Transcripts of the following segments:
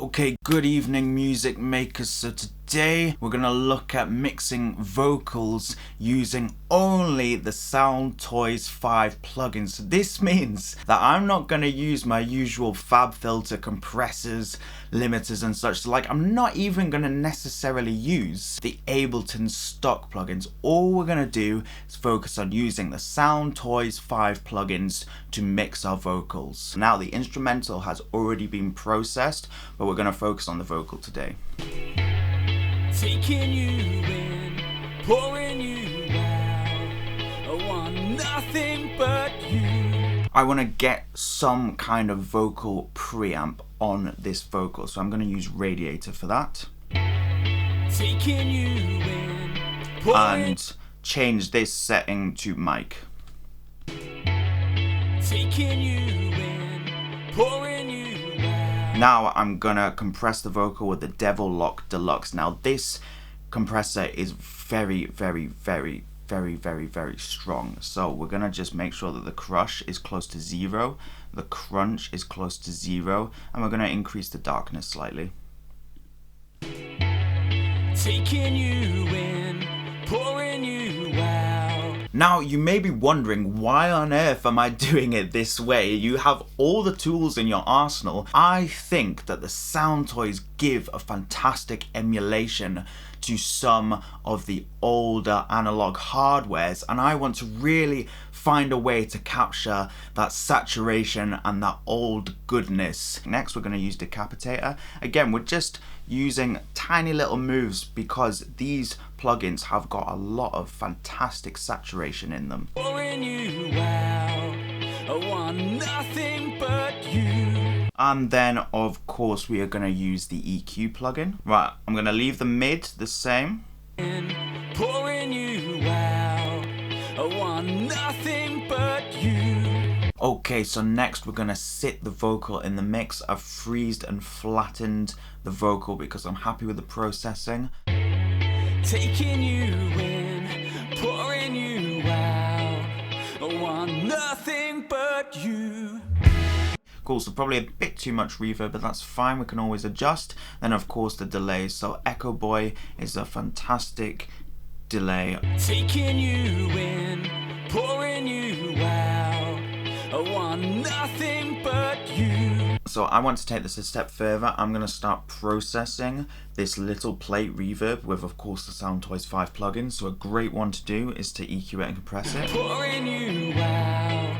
Okay, good evening music makers. So today we're gonna look at mixing vocals using only the SoundToys 5 plugins. So this means that I'm not gonna use my usual FabFilter compressors, limiters and such. So I'm not even gonna necessarily use the Ableton stock plugins. All we're gonna do is focus on using the SoundToys 5 plugins to mix our vocals. Now the instrumental has already been processed, but we're gonna focus on the vocal today. Taking you in, pouring you out, I want nothing but you. I want to get some kind of vocal preamp on this vocal, so I'm going to use Radiator for that. Taking you in, and change this setting to mic. Taking you in, pouring you out. Now I'm gonna compress the vocal with the Devil Lock Deluxe. Now this compressor is very strong. So we're gonna just make sure that the crush is close to 0, the crunch is close to 0, and we're gonna increase the darkness slightly. Taking you in, pouring you out. Now you may be wondering, why on earth am I doing it this way? You have all the tools in your arsenal. I think that the SoundToys give a fantastic emulation to some of the older analog hardwares, and I want to really find a way to capture that saturation and that old goodness. Next we're going to use Decapitator. Again, we're just using tiny little moves because these plugins have got a lot of fantastic saturation in them. Pouring you out, I want nothing but you. And then of course we are going to use the EQ plugin. Right, I'm going to leave the mid the same. Pouring you out, I want nothing but you. Okay, so next we're going to sit the vocal in the mix. I've freezed and flattened the vocal because I'm happy with the processing. Taking you in, pouring you out, I want nothing but you. Cool, so probably a bit too much reverb, but that's fine, we can always adjust. Then of course the delays, so Echo Boy is a fantastic delay. Taking you in, pouring you out, I want nothing but you. So I want to take this a step further. I'm going to start processing this little plate reverb with of course the SoundToys 5 plugins. So a great one to do is to EQ it and compress it. Pouring you out,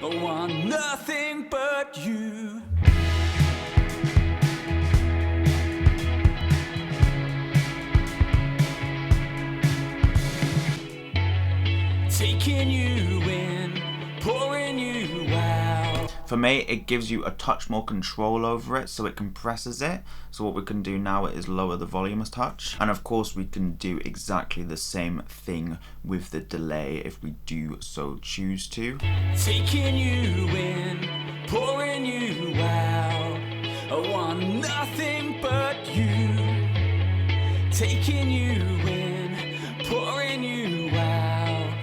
I want nothing but you. Taking you in, pouring you out. For me, it gives you a touch more control over it, so it compresses it. So what we can do now is lower the volume a touch. And of course we can do exactly the same thing with the delay if we do so choose to. Taking you in, pouring you out, I want nothing but you. Taking you in, pouring you out,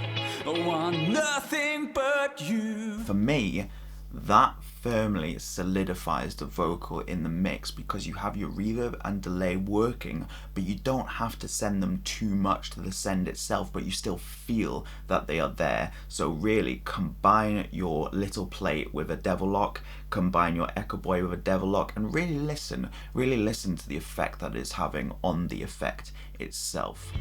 I want nothing but you. For me, that firmly solidifies the vocal in the mix because you have your reverb and delay working, but you don't have to send them too much to the send itself, but you still feel that they are there. So really combine your little plate with a Devil Lock, combine your Echo Boy with a Devil Lock, and really listen to the effect that it's having on the effect itself.